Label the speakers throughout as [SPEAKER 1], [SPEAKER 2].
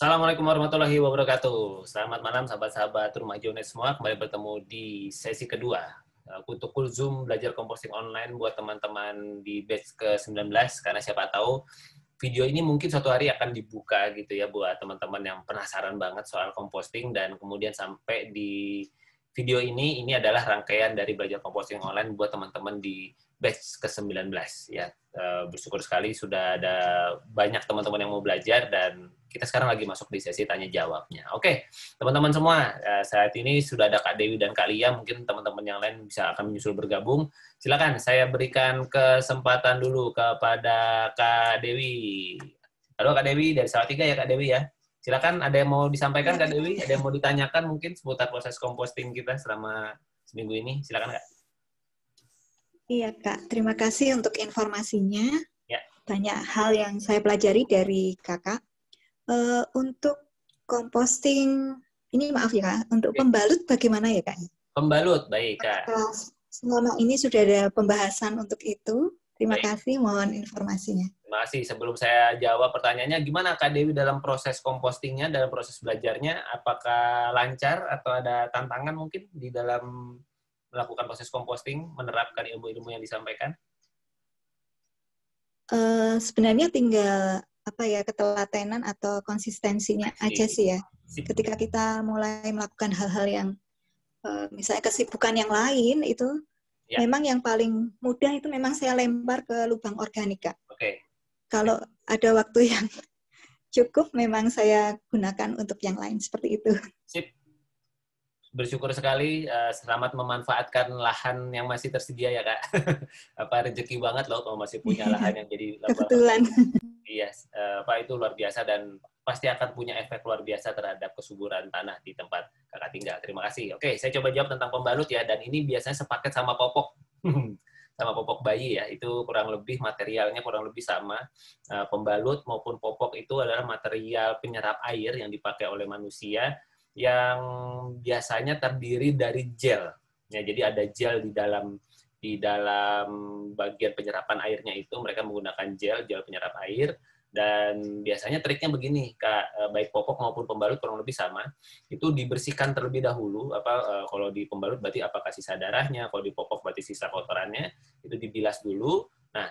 [SPEAKER 1] Assalamualaikum warahmatullahi wabarakatuh. Selamat malam sahabat-sahabat Rumah Jonet semua. Kembali bertemu di sesi kedua untuk Zoom belajar composting online buat teman-teman di batch ke-19. Karena siapa tahu video ini mungkin suatu hari akan dibuka gitu ya buat teman-teman yang penasaran banget soal composting, dan kemudian sampai di video ini adalah rangkaian dari belajar composting online buat teman-teman di batch ke-19 ya. Bersyukur sekali sudah ada banyak teman-teman yang mau belajar, dan kita sekarang lagi masuk di sesi tanya jawabnya. Oke, teman-teman semua, saat ini sudah ada Kak Dewi dan Kak Lia, mungkin teman-teman yang lain bisa akan menyusul bergabung. Silakan, saya berikan kesempatan dulu kepada Kak Dewi. Halo Kak Dewi, dari Salatiga ya Kak Dewi ya. Silakan, ada yang mau disampaikan Kak Dewi? Ada yang mau ditanyakan mungkin seputar proses composting kita selama seminggu ini? Silakan Kak.
[SPEAKER 2] Iya Kak, terima kasih untuk informasinya.
[SPEAKER 1] Ya.
[SPEAKER 2] Banyak hal yang saya pelajari dari Kakak. Untuk composting, ini maaf ya Kak, untuk pembalut bagaimana ya Kak?
[SPEAKER 1] Pembalut, baik Kak.
[SPEAKER 2] Selama ini sudah ada pembahasan untuk itu. Terima kasih, mohon informasinya.
[SPEAKER 1] Terima kasih. Sebelum saya jawab pertanyaannya, gimana Kak Dewi dalam proses compostingnya, dalam proses belajarnya? Apakah lancar atau ada tantangan mungkin di dalam melakukan proses composting, menerapkan ilmu-ilmu yang disampaikan?
[SPEAKER 2] Sebenarnya tinggal ketelatenan atau konsistensinya aja sih ya. Ketika kita mulai melakukan hal-hal yang misalnya kesibukan yang lain itu memang yang paling mudah itu memang saya lempar ke lubang organik Kak. Kalau ada waktu yang cukup memang saya gunakan untuk yang lain seperti itu.
[SPEAKER 1] Sip. Bersyukur sekali, selamat memanfaatkan lahan yang masih tersedia ya Kak. Rezeki banget loh kalau masih punya lahan yang jadi
[SPEAKER 2] kebetulan.
[SPEAKER 1] Iya, itu luar biasa, dan pasti akan punya efek luar biasa terhadap kesuburan tanah di tempat Kakak tinggal. Terima kasih. Oke, saya coba jawab tentang pembalut ya, dan ini biasanya sepaket sama popok. Sama popok bayi ya, itu kurang lebih materialnya kurang lebih sama. Pembalut maupun popok itu adalah material penyerap air yang dipakai oleh manusia, yang biasanya terdiri dari gel. Ya, jadi ada gel di dalam bagian penyerapan airnya itu, mereka menggunakan gel penyerap air. Dan biasanya triknya begini, Kak, baik popok maupun pembalut kurang lebih sama, itu dibersihkan terlebih dahulu. Kalau di pembalut berarti apakah sisa darahnya, kalau di popok berarti sisa kotorannya, itu dibilas dulu. Nah,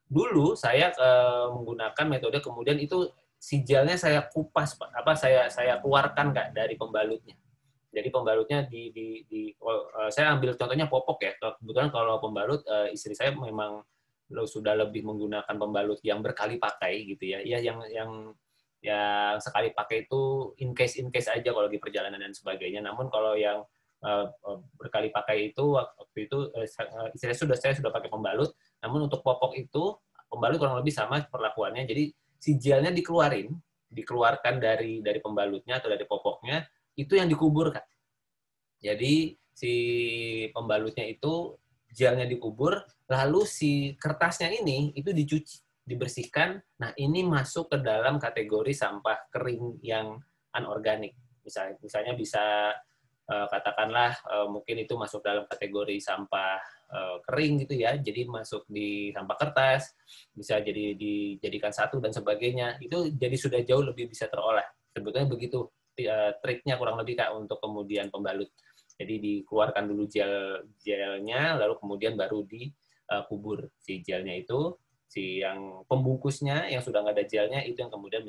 [SPEAKER 1] dulu saya menggunakan metode kemudian itu si gelnya saya kupas, saya keluarkan Kak dari pembalutnya. Jadi pembalutnya saya ambil contohnya popok ya. Kebetulan kalau pembalut istri saya memang sudah lebih menggunakan pembalut yang berkali pakai gitu ya. Ya yang sekali pakai itu in case aja kalau di perjalanan dan sebagainya. Namun kalau yang berkali pakai itu waktu itu saya sudah pakai pembalut. Namun untuk popok itu pembalut kurang lebih sama perlakuannya. Jadi si gelnya dikeluarkan dari pembalutnya atau dari popoknya, itu yang dikubur Kak. Jadi si pembalutnya itu gelnya dikubur, lalu si kertasnya ini itu dicuci, dibersihkan. Nah, ini masuk ke dalam kategori sampah kering yang anorganik. Misalnya bisa katakanlah mungkin itu masuk dalam kategori sampah kering gitu ya, jadi masuk di sampah kertas, bisa jadi dijadikan satu dan sebagainya. Itu jadi sudah jauh lebih bisa terolah. Sebetulnya begitu triknya kurang lebih Kak untuk kemudian pembalut. Jadi dikeluarkan dulu gelnya, lalu kemudian baru dikubur si gelnya itu, si yang pembungkusnya yang sudah nggak ada gelnya itu yang kemudian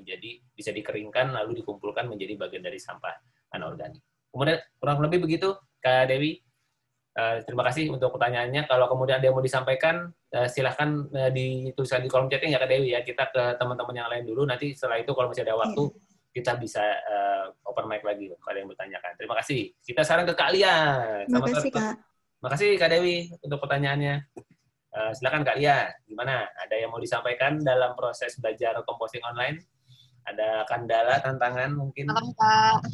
[SPEAKER 1] bisa dikeringkan lalu dikumpulkan menjadi bagian dari sampah anorganik. Kemudian kurang lebih begitu Kak Dewi. Terima kasih untuk pertanyaannya. Kalau kemudian ada yang mau disampaikan, silahkan dituliskan di kolom chatting ya Kak Dewi ya. Kita ke teman-teman yang lain dulu. Nanti setelah itu kalau masih ada waktu, kita bisa open mic lagi kalau ada yang bertanyakan. Terima kasih. Kita sekarang ke Kak Lia.
[SPEAKER 2] Terima kasih Kak.
[SPEAKER 1] Terima kasih Kak Dewi untuk pertanyaannya. Silakan Kak Lia, gimana? Ada yang mau disampaikan dalam proses belajar composting online? Ada kendala, tantangan mungkin?
[SPEAKER 3] Malam Kak.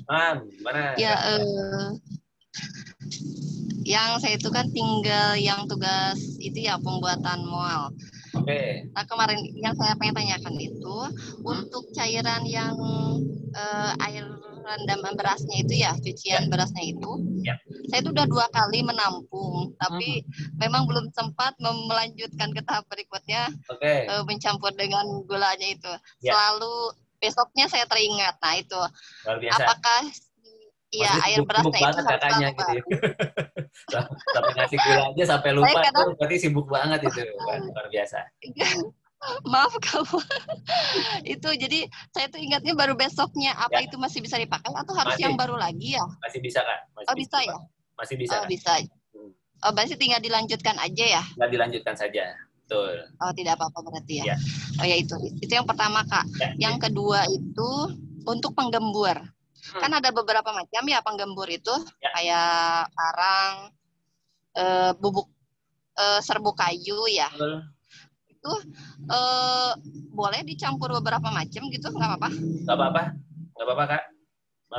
[SPEAKER 1] Gimana?
[SPEAKER 3] Ya, yang saya itu kan tinggal yang tugas itu ya pembuatan mual.
[SPEAKER 1] Oke.
[SPEAKER 3] Nah kemarin yang saya pengen tanyakan itu untuk cairan yang air rendaman berasnya itu ya, cucian berasnya itu, saya itu udah 2 kali menampung, tapi memang belum sempat melanjutkan ke tahap berikutnya, mencampur dengan gulanya itu. Selalu besoknya saya teringat. Nah itu,
[SPEAKER 1] luar biasa.
[SPEAKER 3] apakah ya air berasnya itu
[SPEAKER 1] banget kakaknya gitu ya. Sampai ngasih gula aja sampai lupa tuh, berarti sibuk banget itu. Luar biasa.
[SPEAKER 3] Maaf kamu. Itu jadi saya tuh ingatnya baru besoknya. Apa
[SPEAKER 1] Ya.
[SPEAKER 3] itu masih bisa dipakai atau harus yang baru lagi ya?
[SPEAKER 1] Masih bisa Kak.
[SPEAKER 3] Masih bisa ya?
[SPEAKER 1] Masih bisa.
[SPEAKER 3] Oh, bisa. Oh, berarti tinggal dilanjutkan aja ya?
[SPEAKER 1] Tinggal dilanjutkan saja. Betul.
[SPEAKER 3] Oh, tidak apa-apa berarti ya.
[SPEAKER 1] Ya.
[SPEAKER 3] Oh ya itu yang pertama Kak. Ya. Yang kedua itu untuk penggembur. Kan ada beberapa macam ya penggembur itu, ya. Kayak parang, bubuk serbuk kayu ya. Itu boleh dicampur beberapa macam gitu, nggak apa-apa?
[SPEAKER 1] Nggak apa-apa Kak.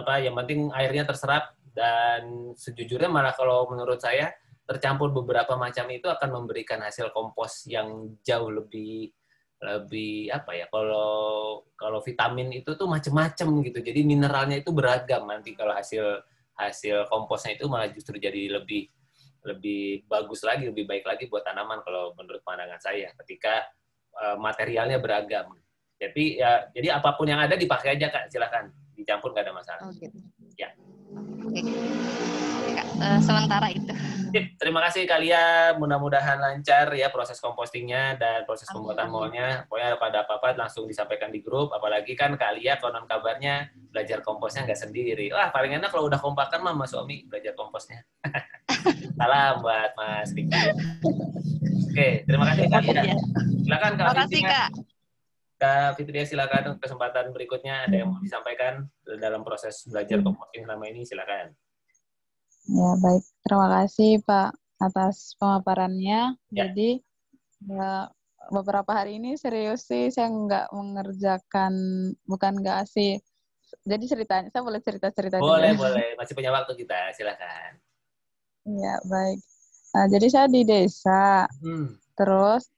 [SPEAKER 1] Apa yang penting airnya terserap, dan sejujurnya malah kalau menurut saya tercampur beberapa macam itu akan memberikan hasil kompos yang jauh lebih apa ya, kalau vitamin itu tuh macam-macam gitu, jadi mineralnya itu beragam. Nanti kalau hasil komposnya itu malah justru jadi lebih bagus lagi, lebih baik lagi buat tanaman kalau menurut pandangan saya, ketika materialnya beragam. Jadi apapun yang ada dipakai aja Kak, silakan dicampur, nggak ada masalah.
[SPEAKER 3] Oh, gitu.
[SPEAKER 1] Ya.
[SPEAKER 3] Oke. Sementara itu.
[SPEAKER 1] Terima kasih kalian, mudah-mudahan lancar ya proses compostingnya dan proses pembuatan molnya. Pokoknya pada apa-apa langsung disampaikan di grup, apalagi kan kalian konon kabarnya belajar komposnya nggak sendiri. Wah, paling enak kalau udah kompakan mah Mas Omi belajar komposnya. Salam buat Mas Diki. Oke, terima kasih kalian. Silakan Kak.
[SPEAKER 3] Terima kasih Kak.
[SPEAKER 1] Kak Fitria, silakan kesempatan berikutnya, ada yang mau disampaikan dalam proses belajar composting selama ini, silakan.
[SPEAKER 4] Ya, baik. Terima kasih Pak atas pemaparannya.
[SPEAKER 1] Ya.
[SPEAKER 4] Jadi, ya, beberapa hari ini serius sih saya nggak mengerjakan, bukan nggak sih. Jadi ceritanya, saya boleh cerita-cerita
[SPEAKER 1] Boleh,
[SPEAKER 4] dulu.
[SPEAKER 1] boleh. Masih punya waktu kita, silakan.
[SPEAKER 4] Ya, baik. Nah, jadi saya di desa. Terus,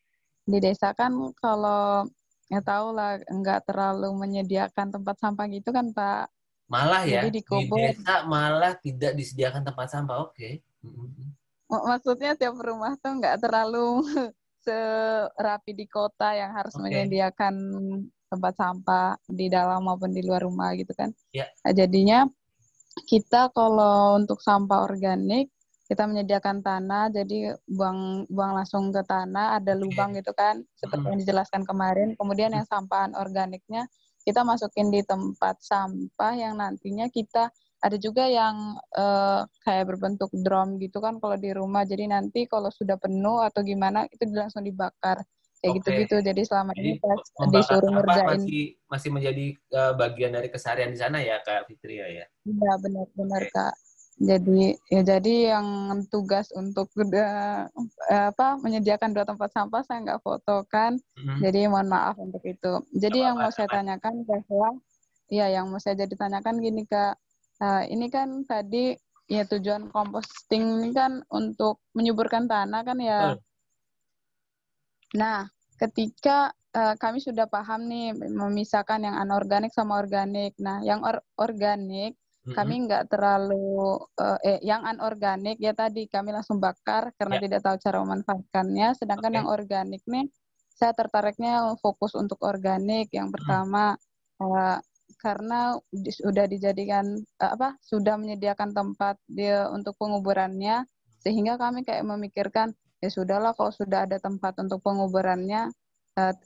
[SPEAKER 4] di desa kan kalau, ya tahu lah, nggak terlalu menyediakan tempat sampah gitu kan Pak.
[SPEAKER 1] Malah ya,
[SPEAKER 4] jadi
[SPEAKER 1] di desa malah tidak disediakan tempat sampah, oke.
[SPEAKER 4] Maksudnya tiap rumah tuh nggak terlalu serapi di kota yang harus menyediakan tempat sampah di dalam maupun di luar rumah gitu kan.
[SPEAKER 1] Ya.
[SPEAKER 4] Nah, jadinya kita kalau untuk sampah organik, kita menyediakan tanah, jadi buang langsung ke tanah, ada lubang gitu kan, seperti yang dijelaskan kemarin. Kemudian yang sampahan organiknya, kita masukin di tempat sampah yang nantinya kita ada juga yang kayak berbentuk drum gitu kan kalau di rumah. Jadi nanti kalau sudah penuh atau gimana itu langsung dibakar kayak gitu-gitu. Jadi selama ini pas disuruh ngerjain
[SPEAKER 1] masih menjadi bagian dari keseharian di sana ya Kak Fitria ya.
[SPEAKER 4] Iya benar Kak. Jadi yang tugas untuk menyediakan 2 tempat sampah saya nggak foto kan. Jadi mohon maaf untuk itu. Jadi yang mau saya tanyakan bahwa yang mau saya jadi tanyakan gini Kak. Ini kan tadi ya tujuan composting ini kan untuk menyuburkan tanah kan ya. Nah, ketika kami sudah paham nih memisahkan yang anorganik sama organik. Nah, yang organik kami nggak terlalu, yang anorganik ya tadi kami langsung bakar karena tidak tahu cara memanfaatkannya. Sedangkan yang organik nih, saya tertariknya fokus untuk organik. Yang pertama, karena sudah dijadikan, sudah menyediakan tempat untuk penguburannya, sehingga kami kayak memikirkan, ya sudahlah kalau sudah ada tempat untuk penguburannya,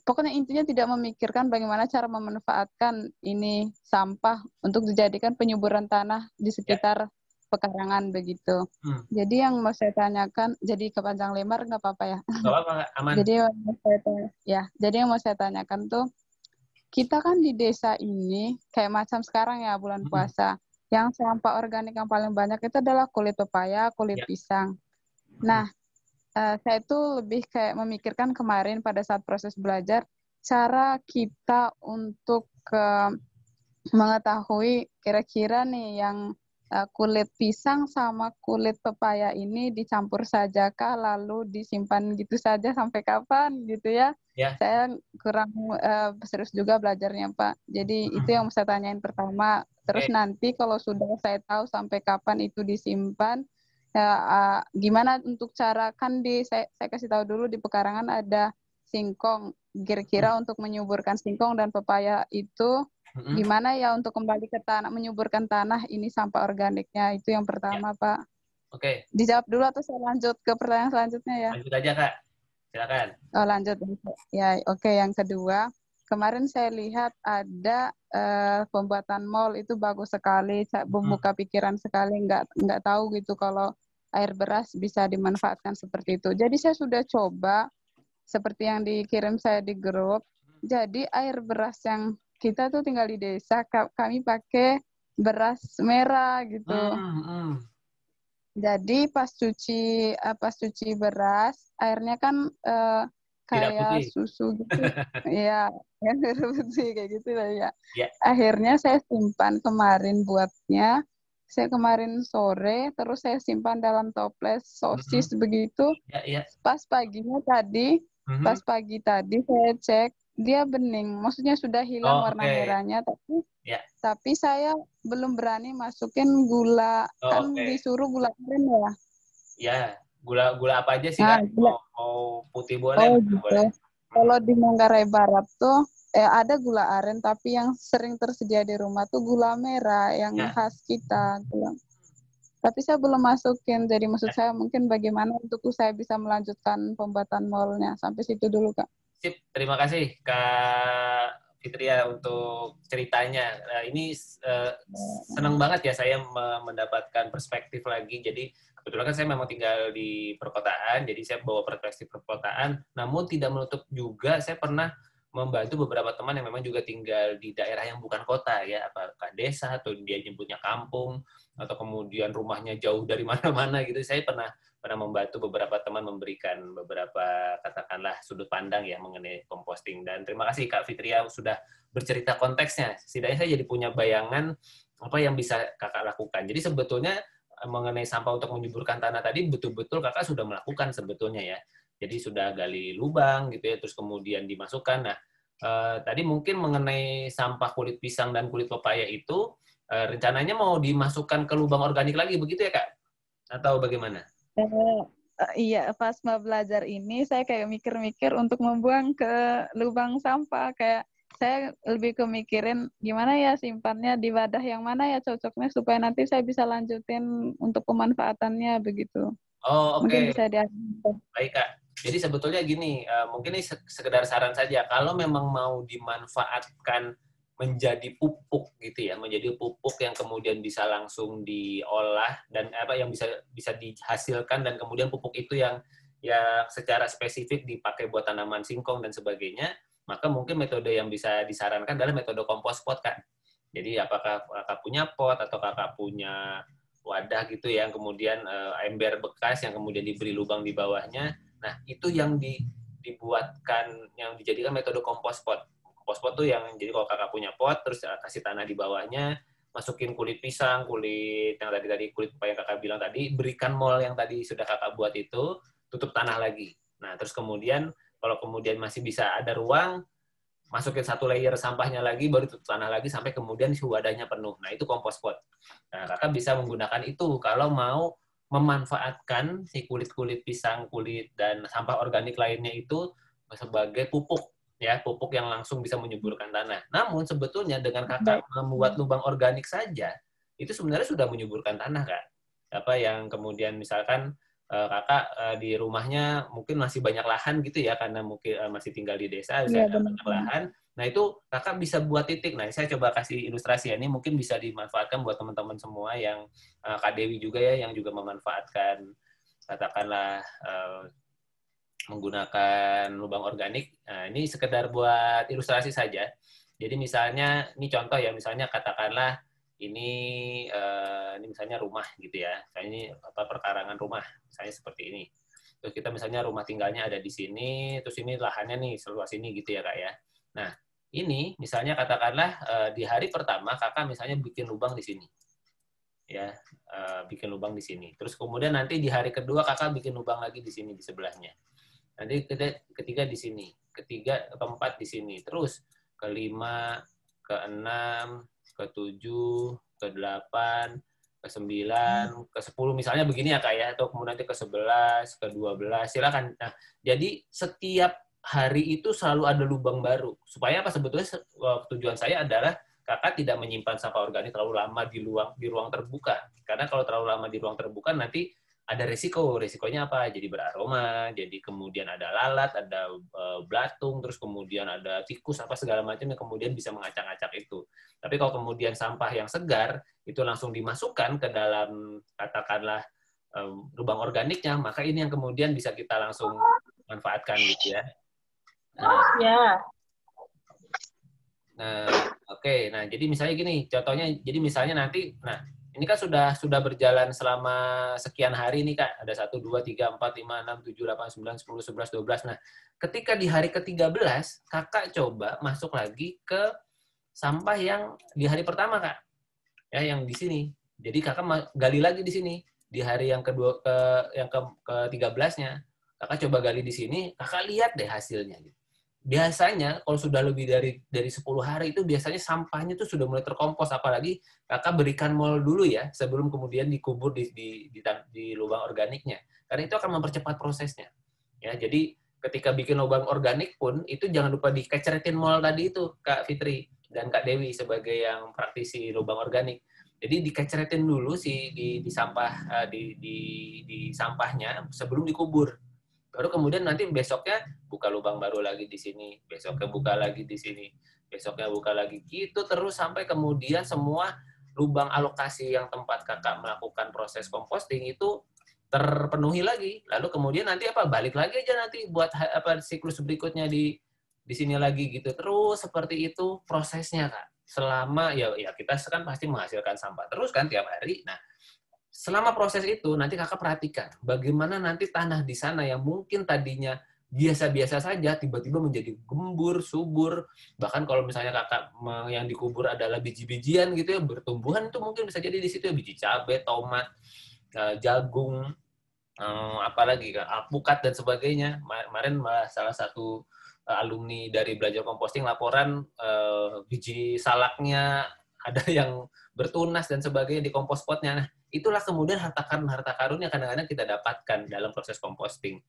[SPEAKER 4] pokoknya intinya tidak memikirkan bagaimana cara memanfaatkan ini sampah untuk dijadikan penyuburan tanah di sekitar pekarangan begitu. Jadi yang mau saya tanyakan, jadi kepanjang lebar nggak apa-apa ya?
[SPEAKER 1] Nggak apa-apa, aman.
[SPEAKER 4] Jadi yang mau saya tanyakan tuh, kita kan di desa ini kayak macam sekarang ya bulan puasa, yang sampah organik yang paling banyak itu adalah kulit pepaya, kulit pisang. Nah, saya itu lebih kayak memikirkan kemarin pada saat proses belajar, cara kita untuk mengetahui kira-kira nih yang kulit pisang sama kulit pepaya ini dicampur sajakah lalu disimpan gitu saja sampai kapan gitu ya. Saya kurang serius juga belajarnya Pak. Jadi itu yang saya tanyain pertama. Terus nanti kalau sudah saya tahu sampai kapan itu disimpan, gimana untuk cara kan saya kasih tahu dulu di pekarangan ada singkong. Kira-kira untuk menyuburkan singkong dan pepaya itu Gimana ya untuk kembali ke tanah, menyuburkan tanah ini sampah organiknya, itu yang pertama, Pak.
[SPEAKER 1] Oke.
[SPEAKER 4] Dijawab dulu atau saya lanjut ke pertanyaan selanjutnya ya?
[SPEAKER 1] Lanjut aja, Kak. Silakan.
[SPEAKER 4] Oh, lanjut. Ya, oke. Yang kedua, kemarin saya lihat ada pembuatan mall itu bagus sekali, membuka pikiran sekali, nggak tahu gitu kalau air beras bisa dimanfaatkan seperti itu. Jadi saya sudah coba seperti yang dikirim saya di grup. Jadi air beras yang kita tuh tinggal di desa, kami pakai beras merah gitu. Jadi pas cuci beras, airnya kan kayak susu gitu. Iya, yang putih kayak gitu lah ya. Akhirnya saya simpan kemarin buatnya. Saya kemarin sore, terus saya simpan dalam toples sosis begitu. Pas paginya tadi, pas pagi tadi saya cek, dia bening. Maksudnya sudah hilang warna merahnya, tapi saya belum berani masukin gula. Kan disuruh gula aren ya.
[SPEAKER 1] Ya, gula apa aja sih, Kak? Mau putih boleh,
[SPEAKER 4] gitu.
[SPEAKER 1] boleh.
[SPEAKER 4] Kalau di Manggarai Barat tuh ada gula aren, tapi yang sering tersedia di rumah tuh gula merah yang khas kita. Tapi saya belum masukin, jadi maksud saya mungkin bagaimana untuk saya bisa melanjutkan pembuatan mallnya. Sampai situ dulu, Kak.
[SPEAKER 1] Sip, terima kasih Kak Fitria untuk ceritanya. Ini senang banget ya saya mendapatkan perspektif lagi. Jadi kebetulan kan saya memang tinggal di perkotaan, jadi saya bawa perspektif perkotaan. Namun tidak menutup juga saya pernah membantu beberapa teman yang memang juga tinggal di daerah yang bukan kota ya, apakah desa atau dia nyebutnya kampung atau kemudian rumahnya jauh dari mana-mana gitu. Saya pernah membantu beberapa teman memberikan beberapa katakanlah sudut pandang ya mengenai composting. Dan terima kasih Kak Fitria sudah bercerita konteksnya. Setidaknya saya jadi punya bayangan apa yang bisa Kakak lakukan. Jadi sebetulnya mengenai sampah untuk menyuburkan tanah tadi betul-betul Kakak sudah melakukan sebetulnya ya. Jadi sudah gali lubang gitu ya, terus kemudian dimasukkan. Nah, tadi mungkin mengenai sampah kulit pisang dan kulit pepaya itu rencananya mau dimasukkan ke lubang organik lagi begitu ya Kak? Atau bagaimana?
[SPEAKER 4] Iya, pas mau belajar ini saya kayak mikir-mikir untuk membuang ke lubang sampah. Kayak saya lebih kemikirin gimana ya simpannya di wadah yang mana ya cocoknya supaya nanti saya bisa lanjutin untuk pemanfaatannya begitu.
[SPEAKER 1] Oh, oke.
[SPEAKER 4] Mungkin bisa diajarkan.
[SPEAKER 1] Baik Kak. Jadi sebetulnya gini, mungkin ini sekedar saran saja. Kalau memang mau dimanfaatkan menjadi pupuk gitu ya, menjadi pupuk yang kemudian bisa langsung diolah dan apa yang bisa dihasilkan dan kemudian pupuk itu yang ya secara spesifik dipakai buat tanaman singkong dan sebagainya, maka mungkin metode yang bisa disarankan adalah metode kompos pot Kak. Jadi apakah Kakak punya pot atau Kakak punya wadah gitu yang kemudian ember bekas yang kemudian diberi lubang di bawahnya. Nah, itu yang dibuatkan, yang dijadikan metode kompos pot. Kompos pot tuh yang, jadi kalau Kakak punya pot, terus kasih tanah di bawahnya, masukin kulit pisang, kulit yang tadi kulit pepaya yang Kakak bilang tadi, berikan mold yang tadi sudah Kakak buat itu, tutup tanah lagi. Nah, terus kemudian, kalau kemudian masih bisa ada ruang, masukin satu layer sampahnya lagi, baru tutup tanah lagi, sampai kemudian si wadahnya penuh. Nah, itu kompos pot. Nah, Kakak bisa menggunakan itu kalau mau memanfaatkan si kulit-kulit pisang, kulit, dan sampah organik lainnya itu sebagai pupuk, ya, pupuk yang langsung bisa menyuburkan tanah. Namun, sebetulnya dengan Kakak membuat lubang organik saja, itu sebenarnya sudah menyuburkan tanah, Kak. Apa yang kemudian misalkan Kakak di rumahnya mungkin masih banyak lahan gitu ya, karena mungkin masih tinggal di desa, banyak lahan. Nah, itu Kakak bisa buat titik. Nah, saya coba kasih ilustrasi ya. Ini mungkin bisa dimanfaatkan buat teman-teman semua yang Kak Dewi juga ya, yang juga memanfaatkan, katakanlah, menggunakan lubang organik. Nah, ini sekedar buat ilustrasi saja. Jadi misalnya, ini contoh ya, misalnya katakanlah, ini misalnya rumah gitu ya. Misalnya ini perkarangan rumah, misalnya seperti ini. Terus kita misalnya rumah tinggalnya ada di sini, terus ini lahannya nih seluas ini gitu ya Kak ya. Nah, ini misalnya katakanlah di hari pertama Kakak misalnya bikin lubang di sini. Ya, bikin lubang di sini. Terus kemudian nanti di hari kedua Kakak bikin lubang lagi di sini di sebelahnya. Nanti ketiga di sini, keempat di sini. Terus kelima, keenam, ketujuh, ke-8, ke-9, ke-10 misalnya begini ya Kak ya, atau kemudian nanti ke-11, ke-12, silakan. Nah, jadi setiap hari itu selalu ada lubang baru. Supaya apa sebetulnya tujuan saya adalah Kakak tidak menyimpan sampah organik terlalu lama di ruang terbuka. Karena kalau terlalu lama di ruang terbuka nanti ada resiko. Resikonya apa? Jadi beraroma, jadi kemudian ada lalat, ada belatung, terus kemudian ada tikus, apa segala macam yang kemudian bisa mengacak-acak itu. Tapi kalau kemudian sampah yang segar, itu langsung dimasukkan ke dalam, katakanlah, lubang organiknya, maka ini yang kemudian bisa kita langsung manfaatkan gitu ya. Oke. Nah, jadi misalnya gini, contohnya, jadi misalnya nanti, nah, ini kan sudah berjalan selama sekian hari nih, Kak. Ada 1, 2, 3, 4, 5, 6, 7, 8, 9, 10, 11, 12. Nah, ketika di hari ke-13, Kakak coba masuk lagi ke sampah yang di hari pertama, Kak. Ya, yang di sini. Jadi Kakak gali lagi di sini. Di hari yang ke-13-nya, Kakak coba gali di sini, Kakak lihat deh hasilnya. Biasanya kalau sudah lebih dari 10 hari itu biasanya sampahnya itu sudah mulai terkompos, apalagi Kakak berikan mol dulu ya sebelum kemudian dikubur di lubang organiknya, karena itu akan mempercepat prosesnya ya. Jadi ketika bikin lubang organik pun itu jangan lupa dikeceretin mol tadi itu, Kak Fitri dan Kak Dewi sebagai yang praktisi lubang organik. Jadi dikeceretin dulu di sampahnya sebelum dikubur. Baru kemudian nanti besoknya buka lubang baru lagi di sini, besoknya buka lagi di sini, besoknya buka lagi. Gitu terus sampai kemudian semua lubang alokasi yang tempat Kakak melakukan proses composting itu terpenuhi lagi. Lalu kemudian nanti balik lagi aja nanti buat siklus berikutnya di sini lagi gitu. Terus seperti itu prosesnya, Kak. Selama ya kita kan pasti menghasilkan sampah terus kan tiap hari. Nah, selama proses itu, nanti Kakak perhatikan bagaimana nanti tanah di sana yang mungkin tadinya biasa-biasa saja, tiba-tiba menjadi gembur, subur. Bahkan kalau misalnya Kakak yang dikubur adalah biji-bijian gitu ya, bertumbuhan itu mungkin bisa jadi di situ ya, biji cabai, tomat, jagung, apalagi alpukat dan sebagainya. Kemarin malah salah satu alumni dari Belajar Composting laporan biji salaknya ada yang bertunas dan sebagainya di kompos potnya. Nah, itulah kemudian harta karun yang kadang-kadang kita dapatkan dalam proses composting.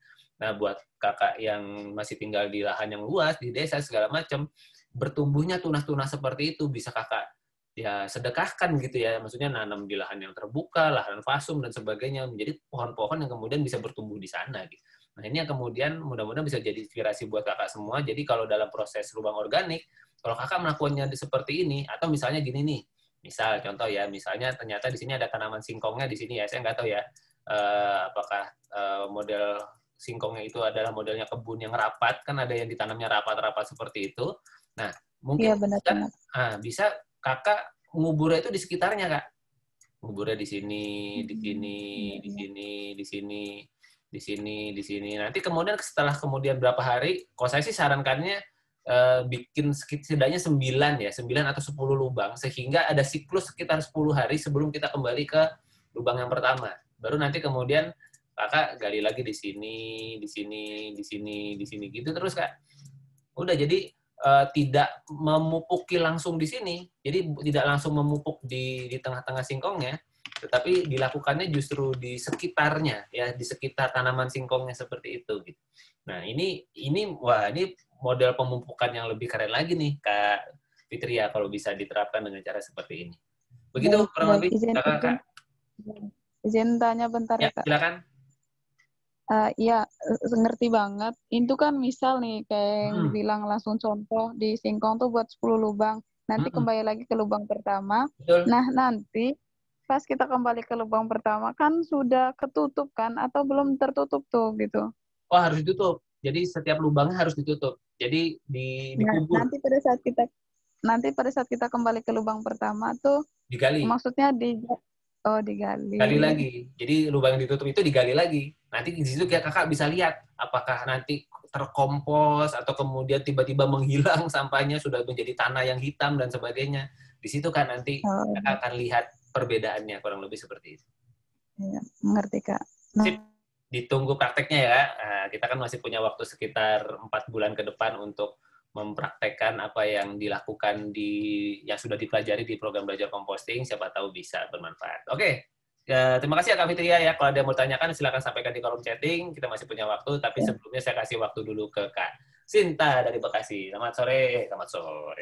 [SPEAKER 1] Nah, buat Kakak yang masih tinggal di lahan yang luas, di desa segala macam, bertumbuhnya tunas-tunas seperti itu bisa Kakak ya sedekahkan gitu ya. Maksudnya nanam di lahan yang terbuka, lahan fasum dan sebagainya, menjadi pohon-pohon yang kemudian bisa bertumbuh di sana gitu. Nah, ini yang kemudian mudah-mudahan bisa jadi inspirasi buat Kakak semua. Jadi kalau dalam proses lubang organik, kalau Kakak melakukannya seperti ini, atau misalnya gini nih, misal contoh ya, misalnya ternyata di sini ada tanaman singkongnya di sini ya, saya nggak tahu ya apakah model singkongnya itu adalah modelnya kebun yang rapat, kan ada yang ditanamnya rapat-rapat seperti itu. Nah, mungkin bisa Kakak nguburnya itu di sekitarnya, Kak. Nguburnya di sini, di sini, di sini, di sini, di sini, di sini. Nanti kemudian setelah kemudian berapa hari, kalau saya sih sarankannya bikin setidaknya 9 atau 10 lubang, sehingga ada siklus sekitar 10 hari sebelum kita kembali ke lubang yang pertama. Baru nanti kemudian Kakak gali lagi di sini, di sini, di sini, di sini, gitu terus, Kak. Udah, jadi tidak memupuki langsung di sini, jadi tidak langsung memupuk di tengah-tengah singkongnya, tetapi dilakukannya justru di sekitarnya, ya, di sekitar tanaman singkongnya seperti itu. Gitu. Nah, ini model pemupukan yang lebih keren lagi nih, Kak Fitri ya, kalau bisa diterapkan dengan cara seperti ini. Begitu kurang lebih, Kak.
[SPEAKER 4] Izin tanya bentar ya, Kak.
[SPEAKER 1] Silakan.
[SPEAKER 4] Iya, ngerti banget. Itu kan misal nih, kayak yang bilang langsung contoh, di singkong tuh buat 10 lubang. Nanti kembali lagi ke lubang pertama.
[SPEAKER 1] Betul.
[SPEAKER 4] Nah, nanti pas kita kembali ke lubang pertama, kan sudah ketutup kan? Atau belum tertutup tuh, gitu?
[SPEAKER 1] Oh, harus ditutup. Jadi setiap lubangnya harus ditutup. Jadi dikubur.
[SPEAKER 4] Nah, nanti pada saat kita kembali ke lubang pertama tuh
[SPEAKER 1] digali.
[SPEAKER 4] Maksudnya digali.
[SPEAKER 1] Gali lagi. Jadi lubang yang ditutup itu digali lagi. Nanti di situ Kakak bisa lihat apakah nanti terkompos atau kemudian tiba-tiba menghilang sampahnya sudah menjadi tanah yang hitam dan sebagainya. Di situ kan nanti Kakak akan lihat perbedaannya, kurang lebih seperti itu.
[SPEAKER 4] Iya, mengerti, Kak.
[SPEAKER 1] Sip. Ditunggu prakteknya ya. Nah, kita kan masih punya waktu sekitar 4 bulan ke depan untuk mempraktekkan apa yang dilakukan yang sudah dipelajari di program belajar composting. Siapa tahu bisa bermanfaat. Oke. Ya, terima kasih ya Kak Fitri ya. Kalau ada yang mau tanyakan silakan sampaikan di kolom chatting. Kita masih punya waktu, tapi sebelumnya saya kasih waktu dulu ke Kak Sinta dari Bekasi. Selamat sore.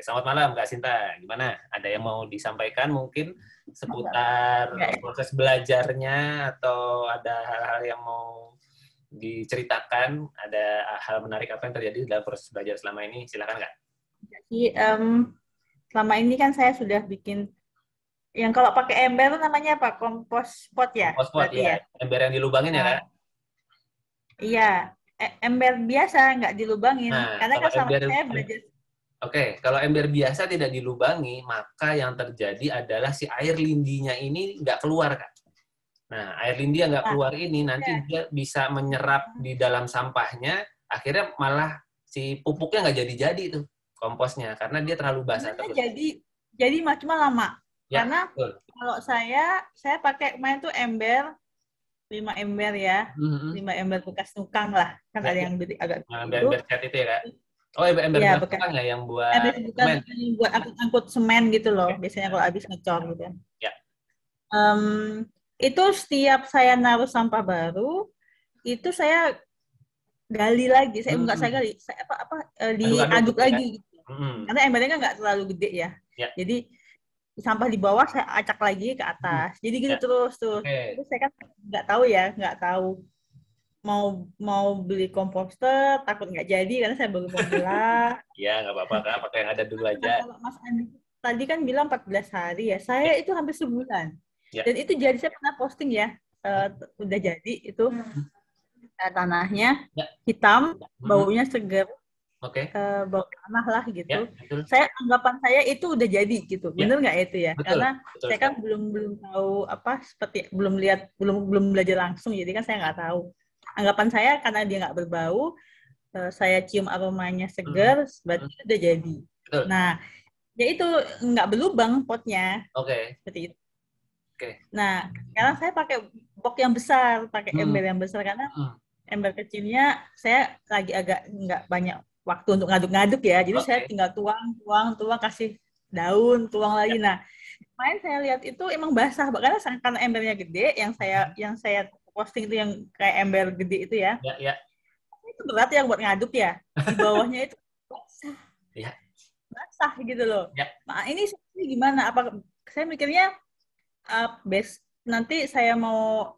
[SPEAKER 1] Selamat malam Kak Sinta. Gimana? Ada yang mau disampaikan mungkin seputar proses belajarnya atau ada hal-hal yang mau diceritakan? Ada hal menarik apa yang terjadi dalam proses belajar selama ini? Silakan Kak.
[SPEAKER 5] Jadi selama ini kan saya sudah bikin yang kalau pakai ember itu namanya apa? Kompos pot ya?
[SPEAKER 1] Kompos pot ya. Ember yang dilubangin ya Kak?
[SPEAKER 5] Iya. Ember biasa nggak dilubangin. Karena kan sama saya belajar.
[SPEAKER 1] Oke, kalau ember biasa tidak dilubangi, maka yang terjadi adalah si air lindinya ini nggak keluar, Kak. Nah, air lindi yang nggak keluar ini nanti dia bisa menyerap di dalam sampahnya, akhirnya malah si pupuknya nggak jadi-jadi tuh komposnya, karena dia terlalu basah terus.
[SPEAKER 5] Jadi cuma lama.
[SPEAKER 1] Ya,
[SPEAKER 5] karena
[SPEAKER 1] betul.
[SPEAKER 5] Kalau saya pakai main tuh ember 5 ember ya, 5 ember bekas tukang lah, kan ada yang agak
[SPEAKER 1] ember cat itu ya Kak? Oh, ember bekas tukang ya, yang buat
[SPEAKER 5] semen. Buat angkut semen gitu loh, biasanya kalau habis ngecor gitu.
[SPEAKER 1] Ya.
[SPEAKER 5] Itu setiap saya naruh sampah baru, itu saya gali lagi, saya gali, saya diaduk lagi gitu. Karena embernya kan nggak terlalu gede ya. Jadi sampah di bawah saya acak lagi ke atas. Jadi gitu terus. Terus saya kan nggak tahu mau beli komposter, takut nggak jadi karena saya baru pemula.
[SPEAKER 1] Iya, nggak apa-apa Kak, pakai yang ada dulu aja.
[SPEAKER 5] Kalau Mas Andi tadi kan bilang 14 hari ya, saya itu hampir sebulan. Dan itu jadi saya pernah posting ya, udah jadi itu tanahnya hitam, baunya segar. Bau tanah lah gitu. Anggapan saya itu udah jadi gitu. Bener nggak itu ya?
[SPEAKER 1] Betul,
[SPEAKER 5] karena
[SPEAKER 1] betul,
[SPEAKER 5] saya kan belum tahu belum belajar langsung, jadi kan saya nggak tahu. Anggapan saya karena dia nggak berbau, saya cium aromanya segar, berarti itu udah jadi.
[SPEAKER 1] Betul.
[SPEAKER 5] Nah, ya itu nggak berlubang potnya. Seperti itu. Nah, sekarang saya pakai box yang besar, pakai ember yang besar karena ember kecilnya saya lagi agak nggak banyak waktu untuk ngaduk-ngaduk ya, jadi saya tinggal tuang, kasih daun, tuang lagi. Nah, kemarin saya lihat itu emang basah, karena embernya gede, yang saya posting itu yang kayak ember gede itu ya. Itu berat ya buat ngaduk ya, di bawahnya itu basah, basah gitu loh. Nah, ini gimana? Apa saya mikirnya nanti saya mau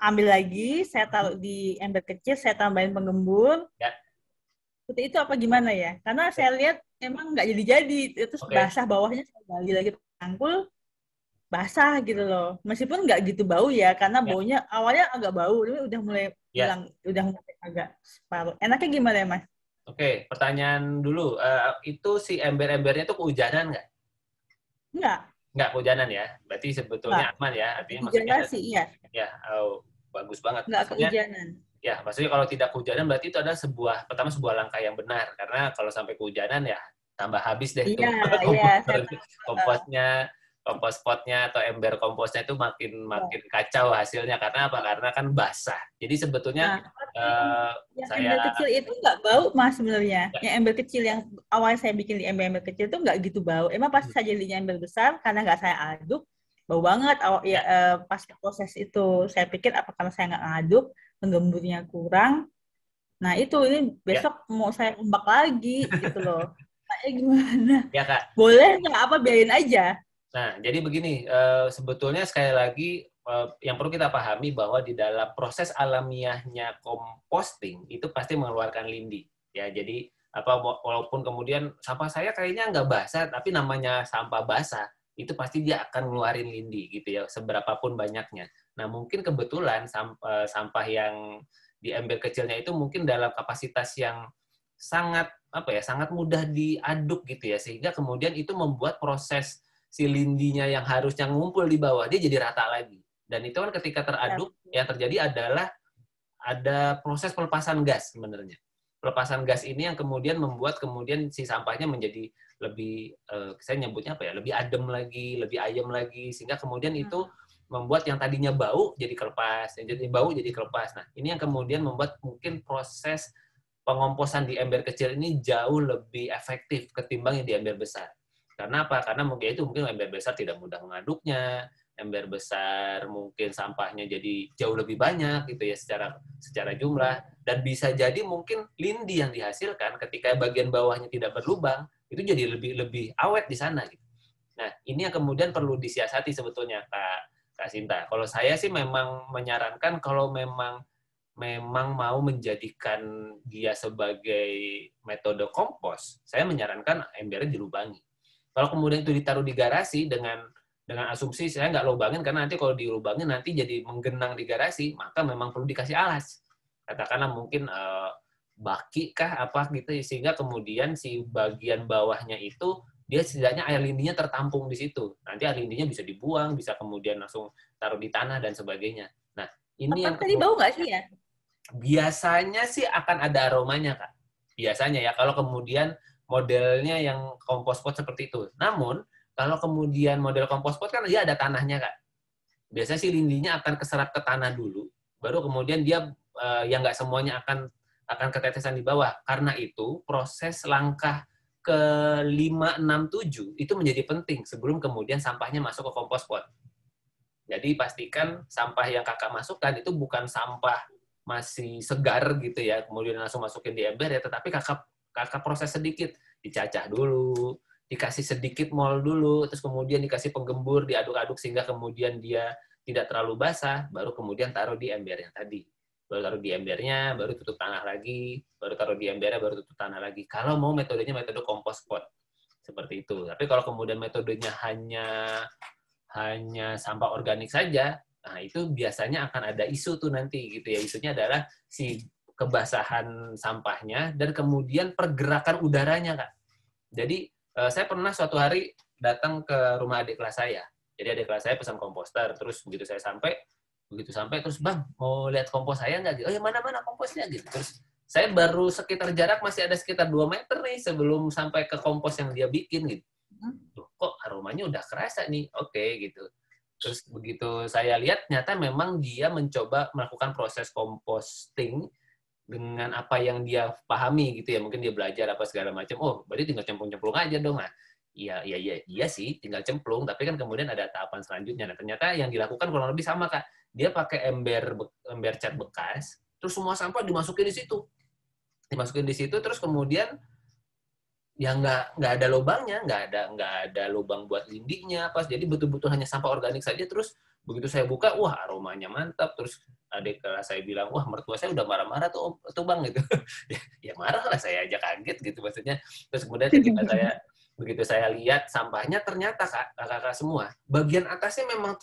[SPEAKER 5] ambil lagi, saya taruh di ember kecil, saya tambahin penggembur. Seperti itu apa gimana ya? Karena saya lihat emang nggak jadi-jadi, terus basah bawahnya, saya gali lagi tangkul, basah gitu loh. Meskipun nggak gitu bau ya, karena baunya awalnya agak bau, tapi udah mulai hilang, udah mulai agak separuh. Enaknya gimana ya Mas?
[SPEAKER 1] Oke, pertanyaan dulu, itu si ember-embernya itu kehujanan nggak? Nggak kehujanan ya, berarti sebetulnya aman ya, artinya maksudnya
[SPEAKER 5] sih, iya.
[SPEAKER 1] Ya, bagus banget.
[SPEAKER 5] Nggak kehujanan.
[SPEAKER 1] Ya, maksudnya kalau tidak kehujanan berarti itu adalah sebuah langkah yang benar, karena kalau sampai kehujanan ya tambah habis deh tuh komposnya, kompos potnya atau ember komposnya itu makin kacau hasilnya. Karena apa? Karena kan basah. Jadi sebetulnya
[SPEAKER 5] ember kecil itu nggak bau Mas sebenarnya. Yang ember kecil yang awal saya bikin di ember kecil itu nggak gitu bau. Emang pas saya jadinya ember besar karena nggak saya aduk, bau banget. Pas proses itu saya pikir apa karena saya nggak ngaduk, penggemburnya kurang. Nah ini besok mau saya ombak lagi gitu loh. Gimana?
[SPEAKER 1] Ya Kak.
[SPEAKER 5] Boleh nggak? Apa biarin aja?
[SPEAKER 1] Nah jadi begini, sebetulnya sekali lagi yang perlu kita pahami bahwa di dalam proses alamiahnya composting itu pasti mengeluarkan lindi. Ya jadi walaupun kemudian sampah saya kayaknya nggak basah, tapi namanya sampah basah itu pasti dia akan ngeluarin lindi gitu ya, seberapapun banyaknya. Nah, mungkin kebetulan sampah yang di ember kecilnya itu mungkin dalam kapasitas yang sangat mudah diaduk gitu ya, sehingga kemudian itu membuat proses si lindinya yang harusnya ngumpul di bawah dia jadi rata lagi. Dan itu kan ketika teraduk yang terjadi adalah ada proses pelepasan gas sebenarnya. Pelepasan gas ini yang kemudian membuat si sampahnya menjadi lebih, saya nyebutnya lebih adem lagi, lebih ayem lagi, sehingga kemudian itu membuat yang tadinya bau jadi kelepas, yang jadi bau jadi kelepas. Nah, ini yang kemudian membuat mungkin proses pengomposan di ember kecil ini jauh lebih efektif ketimbang yang di ember besar. Karena apa? Karena mungkin ember besar tidak mudah mengaduknya, ember besar mungkin sampahnya jadi jauh lebih banyak gitu ya secara jumlah, dan bisa jadi mungkin lindi yang dihasilkan ketika bagian bawahnya tidak berlubang itu jadi lebih awet di sana gitu. Nah, ini yang kemudian perlu disiasati sebetulnya Kak Sinta. Kalau saya sih memang menyarankan kalau memang mau menjadikan dia sebagai metode kompos, saya menyarankan embernya dilubangi. Kalau kemudian itu ditaruh di garasi dengan asumsi saya nggak lubangin karena nanti kalau dilubangin nanti jadi menggenang di garasi, maka memang perlu dikasih alas. Katakanlah mungkin baki kah apa gitu, sehingga kemudian si bagian bawahnya itu dia setidaknya air lindinya tertampung di situ. Nanti air lindinya bisa dibuang, bisa kemudian langsung taruh di tanah dan sebagainya. Nah, ini yang
[SPEAKER 5] tadi bau nggak sih ya?
[SPEAKER 1] Biasanya sih akan ada aromanya, Kak. Biasanya ya, kalau kemudian modelnya yang kompos pot seperti itu. Namun, kalau kemudian model kompos pot kan dia ada tanahnya, Kak. Biasanya sih lindinya akan keserap ke tanah dulu, baru kemudian dia yang nggak semuanya akan ketetesan di bawah. Karena itu, proses langkah ke 5, 6, 7 itu menjadi penting sebelum kemudian sampahnya masuk ke kompos pot. Jadi pastikan sampah yang kakak masukkan itu bukan sampah masih segar gitu ya, kemudian langsung masukin di ember ya, tetapi kakak proses sedikit, dicacah dulu, dikasih sedikit mol dulu, terus kemudian dikasih penggembur, diaduk-aduk sehingga kemudian dia tidak terlalu basah, baru kemudian taruh di ember yang tadi. Baru taruh di embernya, baru tutup tanah lagi, baru taruh di embernya, baru tutup tanah lagi. Kalau mau metodenya metode kompos pot. Seperti itu. Tapi kalau kemudian metodenya hanya sampah organik saja, nah itu biasanya akan ada isu tuh nanti gitu ya. Isunya adalah si kebasahan sampahnya dan kemudian pergerakan udaranya, Kak. Jadi saya pernah suatu hari datang ke rumah adik kelas saya. Jadi adik kelas saya pesan komposter, terus begitu sampai terus, "Bang, mau lihat kompos saya nggak?" "Oh ya, mana komposnya?" gitu. Terus saya baru sekitar jarak masih ada sekitar 2 meter nih sebelum sampai ke kompos yang dia bikin gitu. Tuh, kok aromanya udah kerasa nih. Oke, gitu. Terus begitu saya lihat, ternyata memang dia mencoba melakukan proses composting dengan apa yang dia pahami gitu ya. Mungkin dia belajar apa segala macam. Oh, berarti tinggal cemplung-cemplung aja dong. Nah, iya sih, tinggal cemplung. Tapi kan kemudian ada tahapan selanjutnya. Nah, ternyata yang dilakukan kurang lebih sama, Kak. Dia pakai ember cat bekas, terus semua sampah dimasukin di situ. Terus kemudian ya nggak ada lubangnya, nggak ada lubang buat lindinya, pas jadi betul-betul hanya sampah organik saja. Terus begitu saya buka, wah aromanya mantap. Terus adik kelas saya bilang, wah mertua saya udah marah-marah tuh Bang gitu. Ya marah lah, saya aja kaget gitu maksudnya. Terus kemudian begitu saya lihat sampahnya, ternyata kakak-kakak semua bagian atasnya memang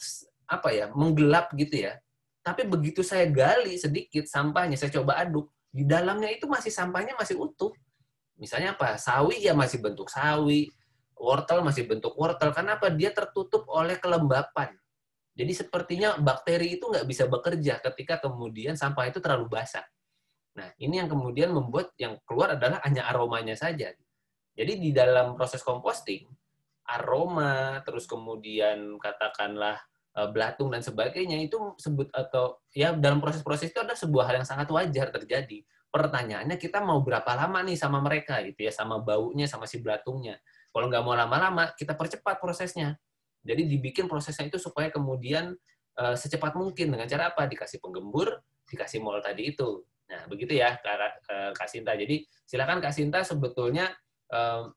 [SPEAKER 1] menggelap gitu ya. Tapi begitu saya gali sedikit sampahnya, saya coba aduk, di dalamnya itu sampahnya masih utuh. Misalnya apa? Sawi ya masih bentuk sawi, wortel masih bentuk wortel. Kenapa? Dia tertutup oleh kelembapan. Jadi sepertinya bakteri itu nggak bisa bekerja ketika kemudian sampah itu terlalu basah. Nah, ini yang kemudian membuat yang keluar adalah hanya aromanya saja. Jadi di dalam proses composting, aroma, terus kemudian katakanlah belatung dan sebagainya itu dalam proses-proses itu ada sebuah hal yang sangat wajar terjadi. Pertanyaannya, kita mau berapa lama nih sama mereka gitu ya, sama baunya, sama si belatungnya. Kalau nggak mau lama-lama, kita percepat prosesnya. Jadi dibikin prosesnya itu supaya kemudian secepat mungkin. Dengan cara apa? Dikasih penggembur, dikasih mol tadi itu. Nah, begitu ya Kak Sinta. Jadi silakan Kak Sinta, sebetulnya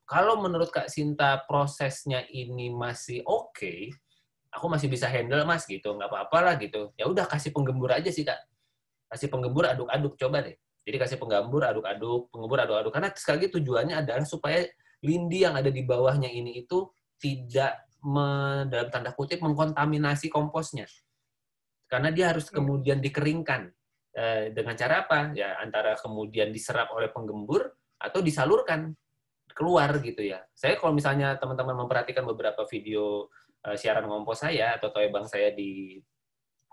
[SPEAKER 1] kalau menurut Kak Sinta prosesnya ini masih oke, aku masih bisa handle Mas gitu, nggak apa-apa lah gitu. Ya udah, kasih penggembur aja sih Kak. Kasih penggembur, aduk-aduk, coba deh. Jadi kasih penggembur, aduk-aduk, karena sekali lagi tujuannya adalah supaya lindi yang ada di bawahnya ini itu tidak dalam tanda kutip mengkontaminasi komposnya. Karena dia harus kemudian dikeringkan. Dengan cara apa? Ya antara kemudian diserap oleh penggembur atau disalurkan keluar gitu ya. Saya kalau misalnya teman-teman memperhatikan beberapa video siaran kompos saya atau toebang saya di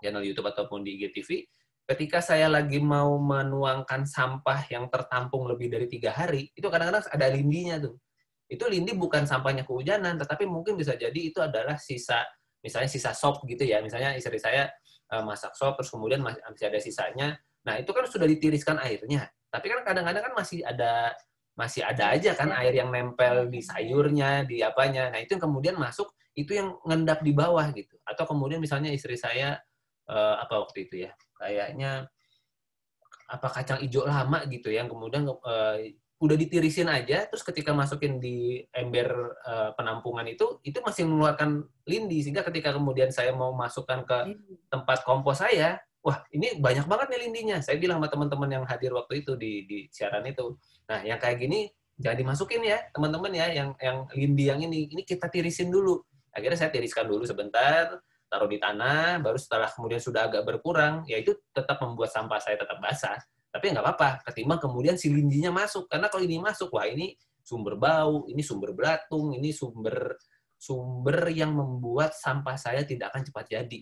[SPEAKER 1] channel YouTube ataupun di IGTV, ketika saya lagi mau menuangkan sampah yang tertampung lebih dari 3 hari, itu kadang-kadang ada lindinya tuh. Itu lindi bukan sampahnya kehujanan, tetapi mungkin bisa jadi itu adalah sisa, misalnya sisa sop gitu ya. Misalnya istri saya masak sop, terus kemudian masih ada sisanya. Nah, itu kan sudah ditiriskan airnya. Tapi kan kadang-kadang kan masih masih ada aja kan air yang nempel di sayurnya, di apanya. Nah, itu yang kemudian masuk, itu yang ngendap di bawah gitu. Atau kemudian misalnya istri saya, apa waktu itu ya, kayaknya apa kacang hijau lama gitu, yang kemudian udah ditirisin aja, terus ketika masukin di ember penampungan itu masih mengeluarkan lindi, sehingga ketika kemudian saya mau masukkan ke tempat kompos saya, wah ini banyak banget nih lindinya. Saya bilang sama teman-teman yang hadir waktu itu di siaran itu, nah yang kayak gini jangan dimasukin ya teman-teman ya, yang lindi yang ini kita tirisin dulu. Akhirnya saya tiriskan dulu sebentar, taruh di tanah, baru setelah kemudian sudah agak berkurang, ya itu tetap membuat sampah saya tetap basah. Tapi nggak apa-apa, ketimbang kemudian si lindinya masuk. Karena kalau ini masuk, wah ini sumber bau, ini sumber belatung, ini sumber yang membuat sampah saya tidak akan cepat jadi.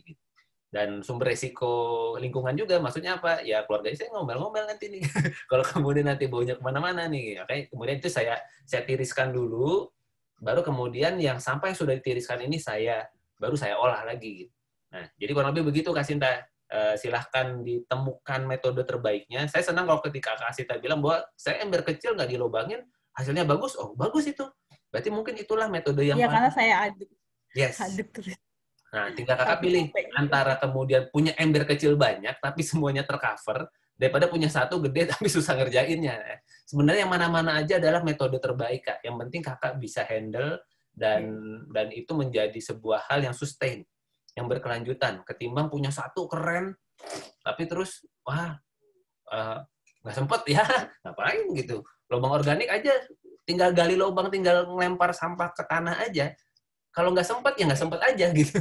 [SPEAKER 1] Dan sumber resiko lingkungan juga, maksudnya apa? Ya keluarga saya ngomel-ngomel nanti nih. Kalau kemudian nanti baunya kemana-mana nih. Oke, kemudian itu saya tiriskan dulu, baru kemudian yang sampah yang sudah ditiriskan ini baru saya olah lagi. Nah, jadi kurang lebih begitu Kak Sinta. Silahkan ditemukan metode terbaiknya. Saya senang kalau ketika Kak Sinta bilang bahwa saya ember kecil nggak dilobangin, hasilnya bagus. Oh, bagus itu. Berarti mungkin itulah metode yang
[SPEAKER 5] paling. Karena saya aduk.
[SPEAKER 1] Yes.
[SPEAKER 5] Aduk terus.
[SPEAKER 1] Nah, tinggal Kakak pilih antara kemudian punya ember kecil banyak, tapi semuanya tercover, daripada punya satu gede tapi susah ngerjainnya. Sebenarnya yang mana-mana aja adalah metode terbaik, Kak. Yang penting Kakak bisa handle dan itu menjadi sebuah hal yang sustain, yang berkelanjutan, ketimbang punya satu keren tapi terus nggak sempet ya, ngapain gitu. Lubang organik aja tinggal gali lubang, tinggal ngelempar sampah ke tanah aja. Kalau nggak sempet ya nggak sempet aja gitu.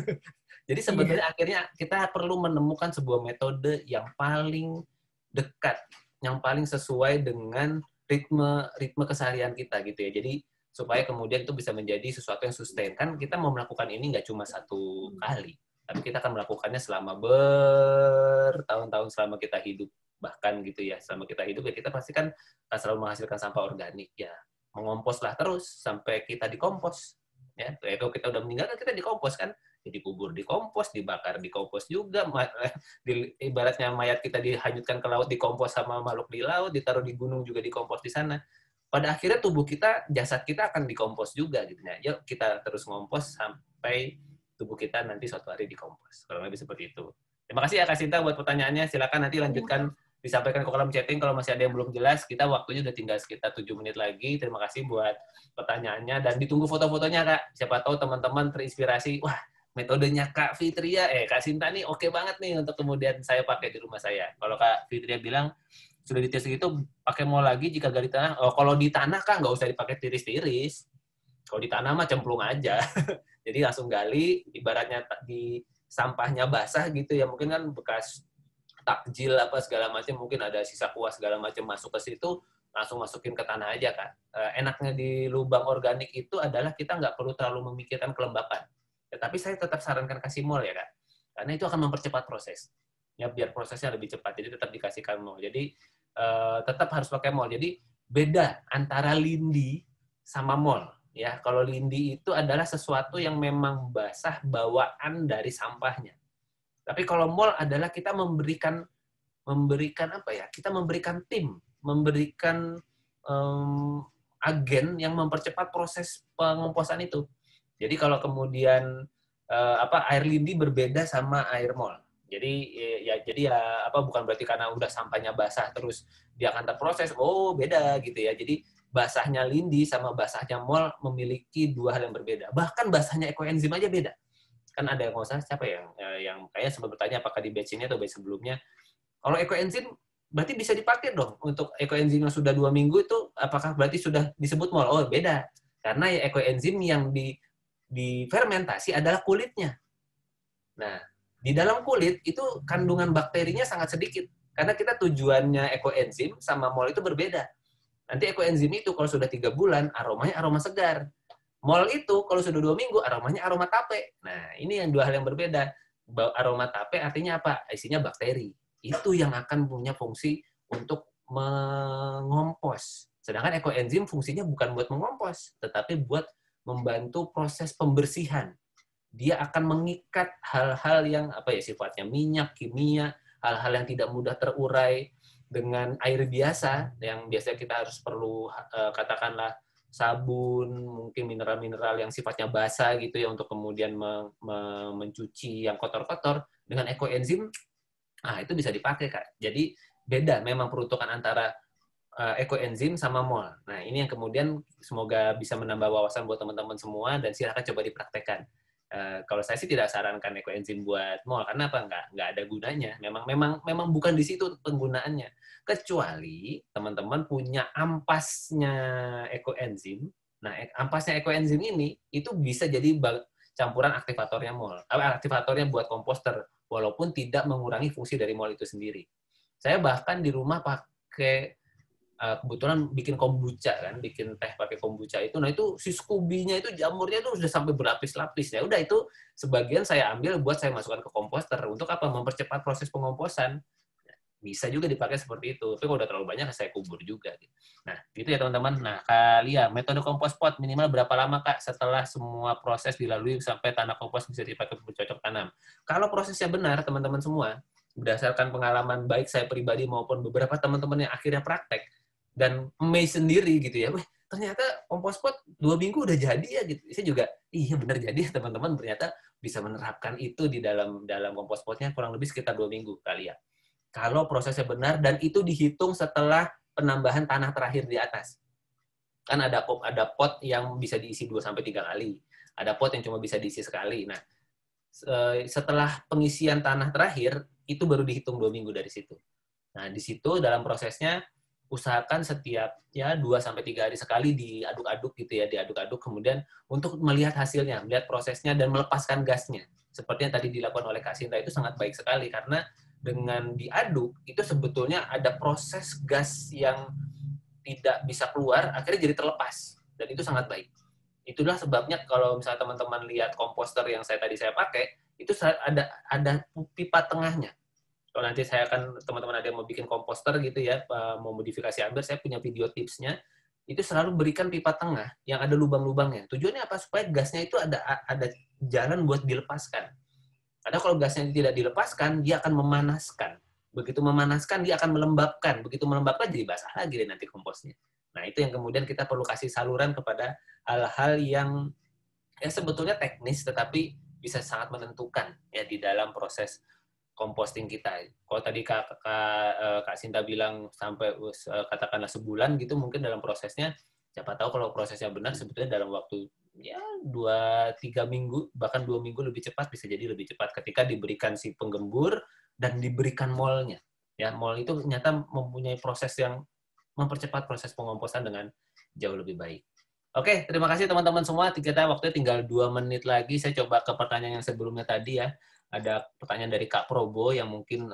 [SPEAKER 1] Jadi sebenarnya akhirnya kita perlu menemukan sebuah metode yang paling dekat, yang paling sesuai dengan ritme keseharian kita gitu ya. Jadi supaya kemudian itu bisa menjadi sesuatu yang sustain. Kan kita mau melakukan ini nggak cuma satu kali, tapi kita akan melakukannya selama bertahun-tahun selama kita hidup. Bahkan gitu ya, selama kita hidup ya kita pasti kan akan selalu menghasilkan sampah organik ya. Mengomposlah terus sampai kita dikompos. Ya, kalau kita udah meninggal kan kita dikompos kan. Jadi kubur dikompos, dibakar dikompos juga. Ibaratnya mayat kita dihanyutkan ke laut dikompos sama makhluk di laut, ditaruh di gunung juga dikompos di sana. Pada akhirnya tubuh kita, jasad kita akan dikompos juga gitu ya. Yuk kita terus ngompos sampai tubuh kita nanti suatu hari dikompos. Kalau lebih seperti itu. Terima kasih ya Kak Sinta buat pertanyaannya. Silakan nanti lanjutkan, disampaikan ke kolom chatting kalau masih ada yang belum jelas. Kita waktunya udah tinggal sekitar 7 menit lagi. Terima kasih buat pertanyaannya dan ditunggu foto-fotonya Kak. Siapa tahu teman-teman terinspirasi. Wah, metodenya Kak Fitria, Kak Sinta nih oke banget nih untuk kemudian saya pakai di rumah saya. Kalau Kak Fitria bilang sudah dites gitu, pakai mau lagi jika gali tanah. Oh, kalau di tanah Kak nggak usah dipakai tiris-tiris. Kalau di tanah mah cemplung aja. Jadi langsung gali, ibaratnya di sampahnya basah gitu ya, mungkin kan bekas takjil apa segala macam, mungkin ada sisa kuah segala macam masuk ke situ, langsung masukin ke tanah aja kan. Enaknya di lubang organik itu adalah kita nggak perlu terlalu memikirkan kelembapan. Ya, tapi saya tetap sarankan kasih mol ya Kak, karena itu akan mempercepat proses. Ya biar prosesnya lebih cepat, jadi tetap dikasihkan mol. Jadi tetap harus pakai mol. Jadi beda antara lindi sama mol. Ya, kalau lindi itu adalah sesuatu yang memang basah bawaan dari sampahnya. Tapi kalau mol adalah kita memberikan apa ya? Kita memberikan tim, memberikan agen yang mempercepat proses pengomposan itu. Jadi kalau kemudian air lindi berbeda sama air mol. Jadi bukan berarti karena udah sampahnya basah terus dia akan terproses. Oh, beda gitu ya. Jadi basahnya lindi sama basahnya mol memiliki dua hal yang berbeda. Bahkan basahnya ekoenzim aja beda. Kan ada yang nggak usah siapa yang kayaknya sempat bertanya apakah di batch ini atau batch sebelumnya. Kalau ekoenzim berarti bisa dipakai dong untuk ekoenzim yang sudah 2 minggu itu apakah berarti sudah disebut mol? Oh, beda. Karena ya ekoenzim yang difermentasi adalah kulitnya. Nah, di dalam kulit itu kandungan bakterinya sangat sedikit. Karena kita tujuannya ekoenzim sama mol itu berbeda. Nanti ekoenzim itu kalau sudah 3 bulan, aromanya aroma segar. Mol itu kalau sudah 2 minggu, aromanya aroma tape. Nah, ini yang 2 hal yang berbeda. Aroma tape artinya apa? Isinya bakteri. Itu yang akan punya fungsi untuk mengompos. Sedangkan ekoenzim fungsinya bukan buat mengompos, tetapi buat membantu proses pembersihan. Dia akan mengikat hal-hal yang sifatnya minyak, kimia, hal-hal yang tidak mudah terurai, dengan air biasa yang biasanya kita harus perlu katakanlah sabun, mungkin mineral-mineral yang sifatnya basah gitu ya untuk kemudian mencuci yang kotor-kotor, dengan ekoenzim itu bisa dipakai, Kak. Jadi beda memang peruntukan antara ekoenzim sama mol. Nah, ini yang kemudian semoga bisa menambah wawasan buat teman-teman semua dan silakan coba dipraktekkan. Kalau saya sih tidak sarankan ekoenzim buat mol karena apa? Nggak ada gunanya. Memang bukan di situ penggunaannya. Kecuali teman-teman punya ampasnya ekoenzim. Nah, ampasnya ekoenzim ini itu bisa jadi campuran aktivatornya mol. Aktivatornya buat komposter walaupun tidak mengurangi fungsi dari mol itu sendiri. Saya bahkan di rumah pakai kebetulan bikin kombucha kan, bikin teh pakai kombucha itu, nah itu si Scooby-nya itu jamurnya itu sudah sampai berlapis-lapis ya. Udah itu sebagian saya ambil buat saya masukkan ke komposter untuk apa? Mempercepat proses pengomposan. Bisa juga dipakai seperti itu. Tapi kalau udah terlalu banyak saya kubur juga. Nah, gitu ya teman-teman. Nah, Lia, metode kompos pot minimal berapa lama Kak setelah semua proses dilalui sampai tanah kompos bisa dipakai bercocok tanam? Kalau prosesnya benar teman-teman semua, berdasarkan pengalaman baik saya pribadi maupun beberapa teman-teman yang akhirnya praktek, dan amazed sendiri gitu ya, ternyata kompos pot 2 minggu udah jadi ya gitu. Saya juga, iya benar jadi teman-teman ternyata bisa menerapkan itu di dalam kompos potnya kurang lebih sekitar 2 minggu kali ya. Kalau prosesnya benar dan itu dihitung setelah penambahan tanah terakhir di atas. Kan ada pot yang bisa diisi 2-3 kali. Ada pot yang cuma bisa diisi sekali. Nah, setelah pengisian tanah terakhir, itu baru dihitung 2 minggu dari situ. Nah, di situ dalam prosesnya usahakan setiap 2-3 hari sekali diaduk-aduk gitu ya, diaduk-aduk kemudian untuk melihat hasilnya, melihat prosesnya dan melepaskan gasnya. Seperti yang tadi dilakukan oleh Kak Sinta itu sangat baik sekali karena dengan diaduk itu sebetulnya ada proses gas yang tidak bisa keluar akhirnya jadi terlepas dan itu sangat baik. Itulah sebabnya kalau misalnya teman-teman lihat komposter yang saya pakai itu ada pipa tengahnya. Kalau nanti saya akan teman-teman ada yang mau bikin komposter gitu ya, mau modifikasi amber, saya punya video tipsnya. Itu selalu berikan pipa tengah yang ada lubang-lubangnya. Tujuannya apa? Supaya gasnya itu ada jalan buat dilepaskan. Karena kalau gasnya tidak dilepaskan, dia akan memanaskan. Begitu memanaskan, dia akan melembabkan. Begitu melembabkan, jadi basah lagi nanti komposnya. Nah, itu yang kemudian kita perlu kasih saluran kepada hal-hal yang ya sebetulnya teknis, tetapi bisa sangat menentukan ya di dalam proses composting kita. Kalau tadi Kak Sinta bilang sampai katakanlah sebulan gitu, mungkin dalam prosesnya, siapa tahu kalau prosesnya benar sebetulnya dalam waktu ya 2-3 minggu, bahkan 2 minggu lebih cepat, bisa jadi lebih cepat ketika diberikan si penggembur dan diberikan molnya. Ya, mol itu ternyata mempunyai proses yang mempercepat proses pengomposan dengan jauh lebih baik. Oke, terima kasih teman-teman semua. Kita waktunya tinggal 2 menit lagi. Saya coba ke pertanyaan yang sebelumnya tadi ya. Ada pertanyaan dari Kak Probo yang mungkin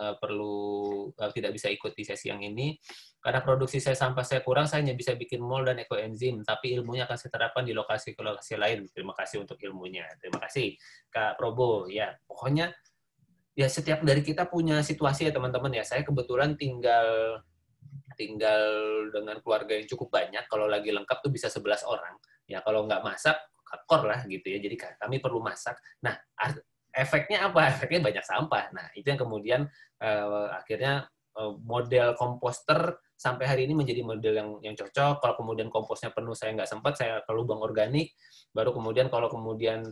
[SPEAKER 1] tidak bisa ikut di sesi yang ini. Karena produksi sampah saya kurang, saya hanya bisa bikin mol dan ekoenzim, tapi ilmunya akan saya terapkan di lokasi-lokasi lain. Terima kasih untuk ilmunya. Terima kasih Kak Probo. Ya, pokoknya ya setiap dari kita punya situasi ya teman-teman ya. Saya kebetulan tinggal dengan keluarga yang cukup banyak. Kalau lagi lengkap tuh bisa 11 orang. Ya kalau nggak masak, kakor lah gitu ya. Jadi kami perlu masak. Nah, efeknya apa? Efeknya banyak sampah. Nah, itu yang kemudian akhirnya model komposter sampai hari ini menjadi model yang cocok. Kalau kemudian komposnya penuh, saya nggak sempat, saya ke lubang organik. Baru kemudian kalau kemudian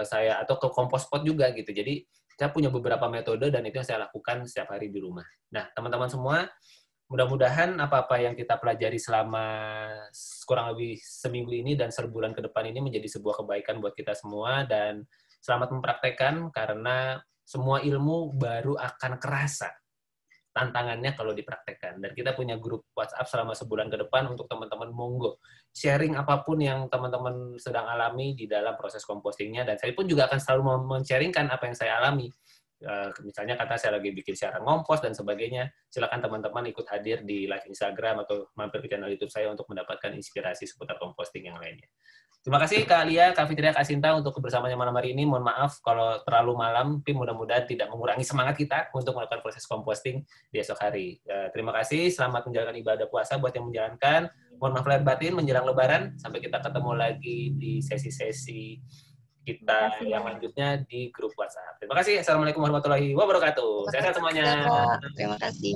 [SPEAKER 1] saya atau ke kompos pot juga gitu. Jadi saya punya beberapa metode dan itu yang saya lakukan setiap hari di rumah. Nah, teman-teman semua, mudah-mudahan apa-apa yang kita pelajari selama kurang lebih seminggu ini dan sebulan ke depan ini menjadi sebuah kebaikan buat kita semua dan selamat mempraktekkan karena semua ilmu baru akan kerasa tantangannya kalau dipraktekkan. Dan kita punya grup WhatsApp selama sebulan ke depan untuk teman-teman monggo sharing apapun yang teman-teman sedang alami di dalam proses compostingnya. Dan saya pun juga akan selalu men-sharingkan apa yang saya alami. Misalnya kata saya lagi bikin siaran ngompos dan sebagainya, silakan teman-teman ikut hadir di live Instagram atau mampir ke channel YouTube saya untuk mendapatkan inspirasi seputar composting yang lainnya. Terima kasih Kak Lia, Kak Fitria, Kak Sinta untuk kebersamaannya malam hari ini. Mohon maaf kalau terlalu malam, tapi mudah-mudahan tidak mengurangi semangat kita untuk melakukan proses composting di esok hari. Terima kasih, selamat menjalankan ibadah puasa buat yang menjalankan. Mohon maaf lahir batin menjelang Lebaran. Sampai kita ketemu lagi di sesi-sesi kita yang lanjutnya di grup WhatsApp. Terima kasih. Assalamualaikum warahmatullahi wabarakatuh. Sehat semuanya.
[SPEAKER 3] Terima kasih.